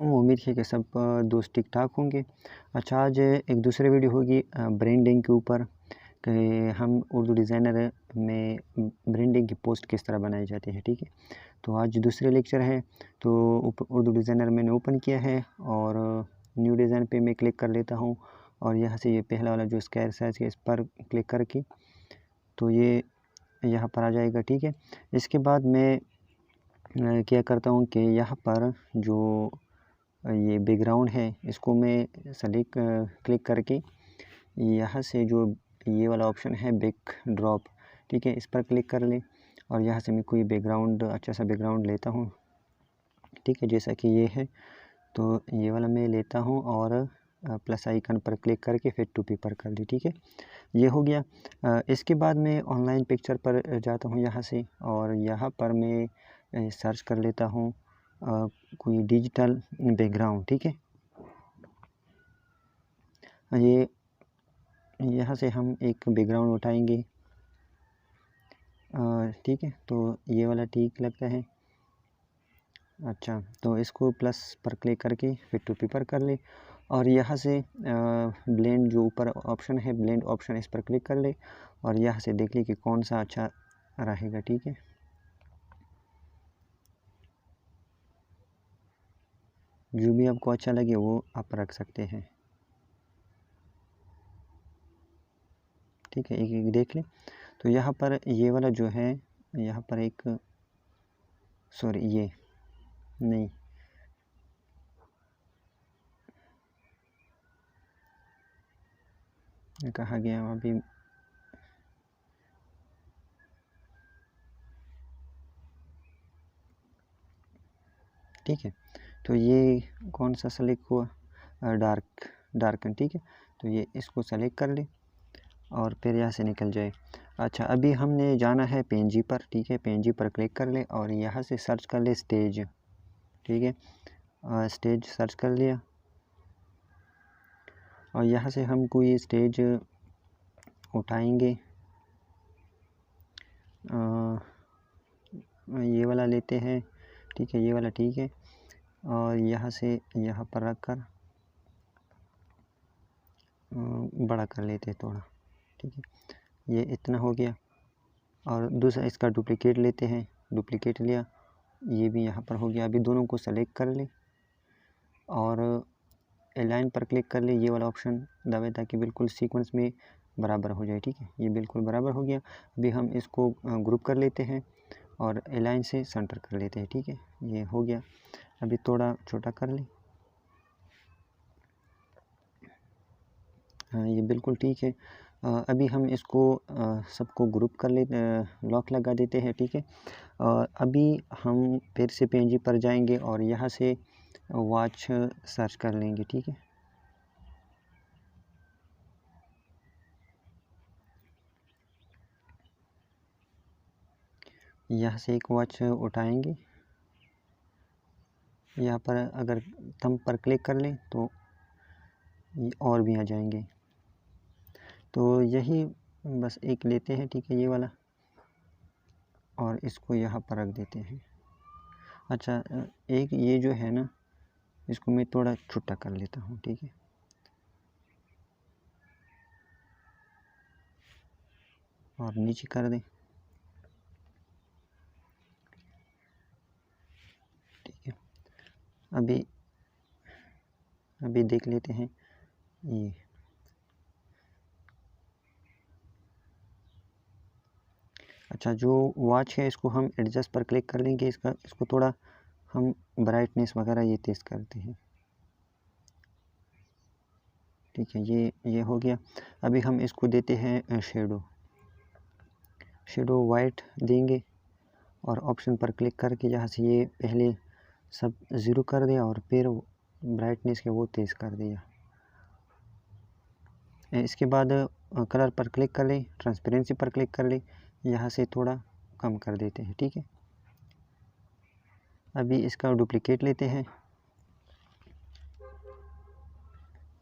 उम्मीद है कि सब दोस्त ठीक ठाक होंगे। अच्छा, आज एक दूसरी वीडियो होगी ब्रांडिंग के ऊपर कि हम उर्दू डिज़ाइनर में ब्रांडिंग की पोस्ट किस तरह बनाई जाती है। ठीक है, तो आज दूसरे लेक्चर है। तो उर्दू डिज़ाइनर मैंने ओपन किया है और न्यू डिज़ाइन पे मैं क्लिक कर लेता हूँ और यहाँ से ये पहला वाला जो स्क्वायर साइज़ है इस पर क्लिक करके तो ये यहाँ पर आ जाएगा। ठीक है, इसके बाद मैं क्या करता हूँ कि यहाँ पर जो ये बैकग्राउंड है इसको मैं सेलेक्ट क्लिक करके यहाँ से जो ये वाला ऑप्शन है बैक ड्रॉप, ठीक है, इस पर क्लिक कर लें और यहाँ से मैं कोई बैकग्राउंड अच्छा सा बैकग्राउंड लेता हूँ। ठीक है, जैसा कि ये है तो ये वाला मैं लेता हूँ और प्लस आइकन पर क्लिक करके फिर टू पेपर कर दी। ठीक है, ये हो गया। इसके बाद मैं ऑनलाइन पिक्चर पर जाता हूँ यहाँ से और यहाँ पर मैं सर्च कर लेता हूँ कोई डिजिटल बैकग्राउंड। ठीक है, ये यहाँ से हम एक बैकग्राउंड उठाएंगे। ठीक है, तो ये वाला ठीक लगता है। अच्छा, तो इसको प्लस पर क्लिक करके फिर टू पेपर कर ले और यहाँ से ब्लेंड जो ऊपर ऑप्शन है ब्लेंड ऑप्शन इस पर क्लिक कर ले और यहाँ से देख ली कि कौन सा अच्छा रहेगा। ठीक है, जो भी आपको अच्छा लगे वो आप रख सकते हैं। ठीक है, एक एक देख लें। तो यहाँ पर ये वाला जो है यहाँ पर एक सॉरी ये नहीं कहा गया अभी ठीक है, तो ये कौन सा सेलेक्ट हुआ डार्कन। ठीक है, तो ये इसको सेलेक्ट कर ले और फिर यहाँ से निकल जाए। अच्छा, अभी हमने जाना है पेंजी पर। ठीक है, पेंजी पर क्लिक कर ले और यहाँ से सर्च कर ले स्टेज। ठीक है, स्टेज सर्च कर लिया और यहाँ से हम कोई स्टेज उठाएंगे। ये वाला लेते हैं। ठीक है, ये वाला ठीक है और यहाँ से यहाँ पर रख कर बड़ा कर लेते हैं थोड़ा। ठीक है, ये इतना हो गया और दूसरा इसका डुप्लीकेट लेते हैं। डुप्लीकेट लिया, ये भी यहाँ पर हो गया। अभी दोनों को सेलेक्ट कर ले और अलाइन पर क्लिक कर ले, ये वाला ऑप्शन दबाए ताकि बिल्कुल सीक्वेंस में बराबर हो जाए। ठीक है, ये बिल्कुल बराबर हो गया। अभी हम इसको ग्रुप कर लेते हैं और अलाइन से सेंटर कर लेते हैं। ठीक है, ये हो गया। अभी थोड़ा छोटा कर ले। हाँ, ये बिल्कुल ठीक है। अभी हम इसको सबको ग्रुप कर ले लॉक लगा देते हैं। ठीक है, अभी हम फिर से पेंजी पर जाएंगे और यहाँ से वॉच सर्च कर लेंगे। ठीक है, यहाँ से एक वॉच उठाएंगे। यहाँ पर अगर थंब पर क्लिक कर लें तो और भी आ जाएंगे। तो यही बस एक लेते हैं। ठीक है, ये वाला और इसको यहाँ पर रख देते हैं। अच्छा, एक ये जो है ना इसको मैं थोड़ा छोटा कर लेता हूँ। ठीक है, और नीचे कर दें। ठीक है, अभी देख लेते हैं ये। अच्छा, जो वॉच है इसको हम एडजस्ट पर क्लिक कर लेंगे। इसको थोड़ा हम ब्राइटनेस वगैरह ये तेज़ करते हैं। ठीक है, ये हो गया। अभी हम इसको देते हैं शेडो वाइट देंगे और ऑप्शन पर क्लिक करके यहाँ से ये पहले सब ज़ीरो कर दिया और फिर ब्राइटनेस के वो तेज़ कर दिया। इसके बाद कलर पर क्लिक कर लें, ट्रांसपेरेंसी पर क्लिक कर लें, यहाँ से थोड़ा कम कर देते हैं। ठीक है, अभी इसका डुप्लीकेट लेते हैं,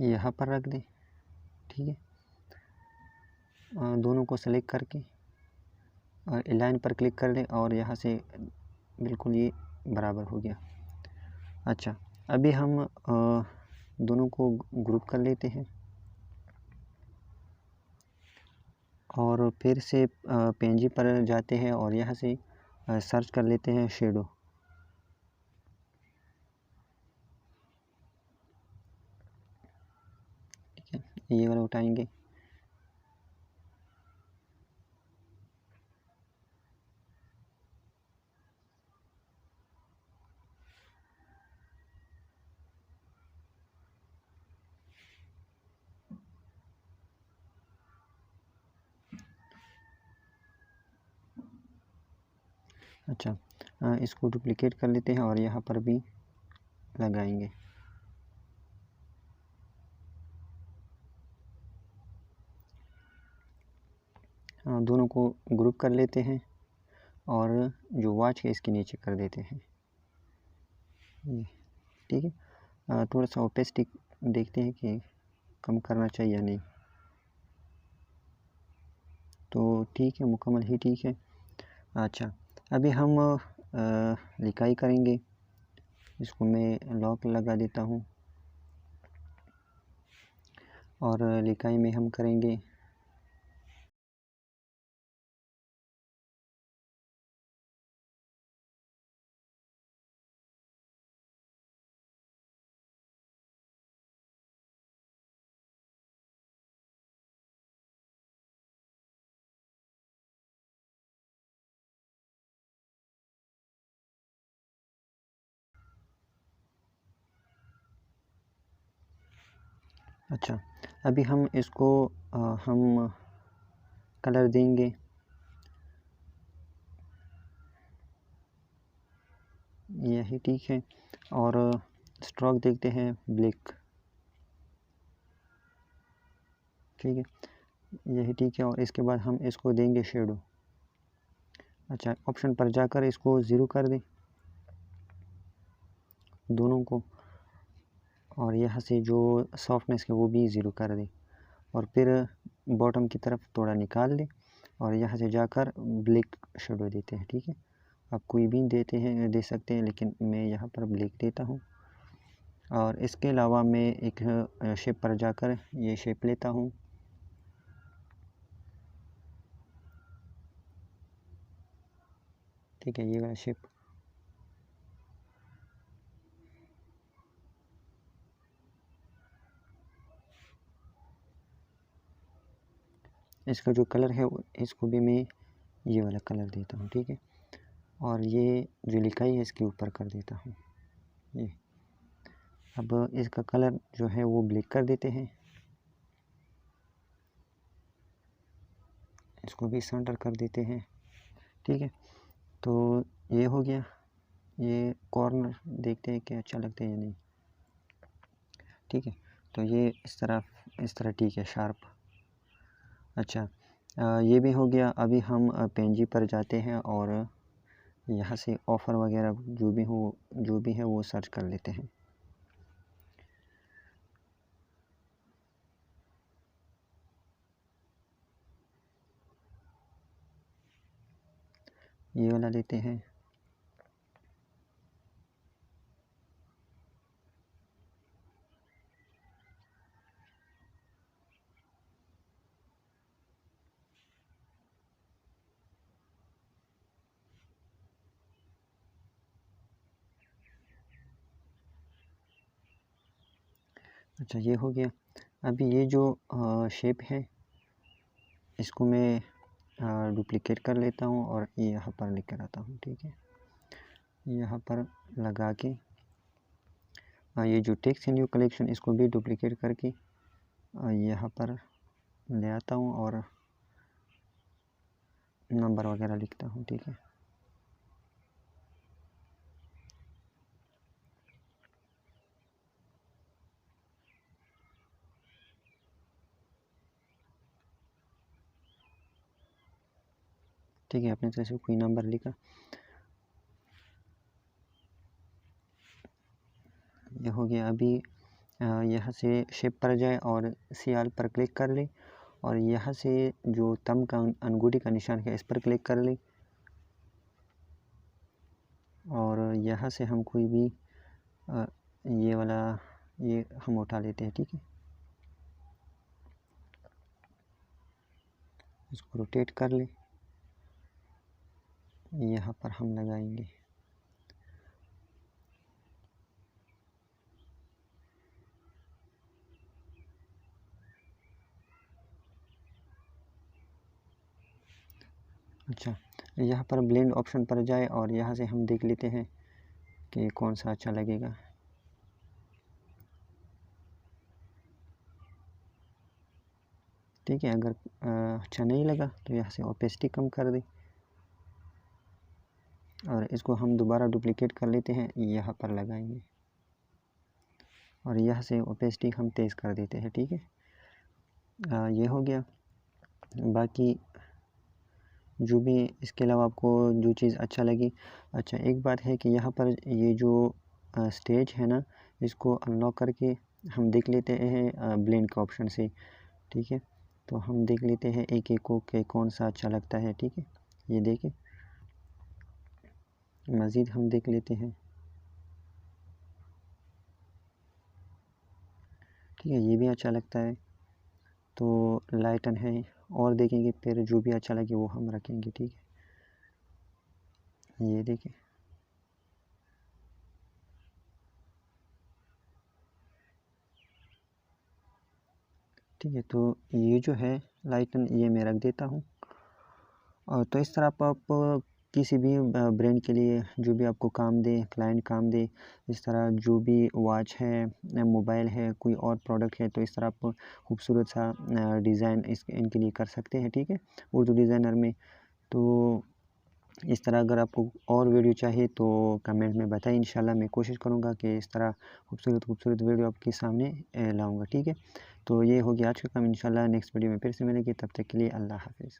यहाँ पर रख दें। ठीक है, दोनों को सेलेक्ट करके अलाइन पर क्लिक कर लें और यहाँ से बिल्कुल ये बराबर हो गया। अच्छा, अभी हम दोनों को ग्रुप कर लेते हैं और फिर से PNG पर जाते हैं और यहाँ से सर्च कर लेते हैं शेडो। ठीक है, ये वाला उठाएंगे। अच्छा, इसको डुप्लिकेट कर लेते हैं और यहाँ पर भी लगाएंगे। दोनों को ग्रुप कर लेते हैं और जो वॉच है इसके नीचे कर देते हैं। ठीक है, थोड़ा सा ओपेसिटी देखते हैं कि कम करना चाहिए या नहीं। तो ठीक है, मुकम्मल ही ठीक है। अच्छा, अभी हम लिखाई करेंगे। इसको मैं लॉक लगा देता हूँ और लिखाई में हम करेंगे अच्छा, अभी हम इसको हम कलर देंगे। यही ठीक है और स्ट्रोक देखते हैं ब्लैक। ठीक है, यही ठीक है और इसके बाद हम इसको देंगे शेडो। अच्छा, ऑप्शन पर जाकर इसको ज़ीरो कर दें दोनों को और यहाँ से जो सॉफ्टनेस है वो भी ज़ीरो कर दें और फिर बॉटम की तरफ थोड़ा निकाल लें और यहाँ से जाकर ब्लैक शेडो देते हैं। ठीक है, आप कोई भी देते हैं दे सकते हैं, लेकिन मैं यहाँ पर ब्लैक देता हूँ। और इसके अलावा मैं एक शेप पर जाकर ये शेप लेता हूँ। ठीक है, ये वाला शेप। इसका जो कलर है इसको भी मैं ये वाला कलर देता हूँ। ठीक है, और ये जो लिखाई है इसके ऊपर कर देता हूँ ये। अब इसका कलर जो है वो ब्लैक कर देते हैं। इसको भी सेंटर कर देते हैं। ठीक है, तो ये हो गया। ये कॉर्नर देखते हैं कि अच्छा लगता है या नहीं। ठीक है, तो ये इस तरह ठीक है, शार्प। अच्छा, ये भी हो गया। अभी हम PNG पर जाते हैं और यहाँ से ऑफ़र वगैरह जो भी है वो सर्च कर लेते हैं। ये वाला लेते हैं। अच्छा, ये हो गया। अभी ये जो शेप है इसको मैं डुप्लिकेट कर लेता हूँ और ये यहाँ पर लेकर आता हूँ। ठीक है, यहाँ पर लगा के ये जो टेक्स्ट न्यू कलेक्शन इसको भी डुप्लिकेट करके यहाँ पर ले आता हूँ और नंबर वगैरह लिखता हूँ। ठीक है, ठीक है, अपने तरफ से कोई नंबर लिखा। ये हो गया। अभी यहाँ से शेप पर जाए और CR पर क्लिक कर ले और यहाँ से जो थंब का अंगूठी का निशान है इस पर क्लिक कर ले और यहाँ से हम कोई भी ये वाला ये हम उठा लेते हैं, ठीक है। इसको रोटेट कर ले, यहाँ पर हम लगाएंगे। अच्छा, यहाँ पर ब्लेंड ऑप्शन पर जाए और यहाँ से हम देख लेते हैं कि कौन सा अच्छा लगेगा। ठीक है, अगर अच्छा नहीं लगा तो यहाँ से ओपेसिटी कम कर दे और इसको हम दोबारा डुप्लिकेट कर लेते हैं, यहाँ पर लगाएंगे और यहाँ से ओपेसिटी हम तेज़ कर देते हैं, ठीक है। ये हो गया। बाकी जो भी इसके अलावा आपको जो चीज़ अच्छा लगी। अच्छा, एक बात है कि यहाँ पर ये जो स्टेज है ना, इसको अनलॉक करके हम देख लेते हैं ब्लेंड के ऑप्शन से, ठीक है। तो हम देख लेते हैं एक एक को कि कौन सा अच्छा लगता है, ठीक है। ये देखें, मज़ीद हम देख लेते हैं, ठीक है। ये भी अच्छा लगता है तो लाइटन है, और देखेंगे फिर जो भी अच्छा लगे वो हम रखेंगे, ठीक है। ये देखें, ठीक है। तो ये जो है लाइटन ये मैं रख देता हूँ। और तो इस तरह आप किसी भी ब्रांड के लिए जो भी आपको काम दे, क्लाइंट काम दे, इस तरह जो भी वॉच है, मोबाइल है, कोई और प्रोडक्ट है, तो इस तरह आप खूबसूरत सा डिज़ाइन इनके लिए कर सकते हैं, ठीक है, उर्दू डिज़ाइनर में। तो इस तरह अगर आपको और वीडियो चाहिए तो कमेंट में बताइए, इंशाल्लाह मैं कोशिश करूँगा कि इस तरह खूबसूरत वीडियो आपके सामने लाऊँगा, ठीक है। तो ये हो गया आज का काम, इंशाल्लाह नेक्स्ट वीडियो में फिर से मिलेंगे, तब तक के लिए अल्लाह हाफ़िज़।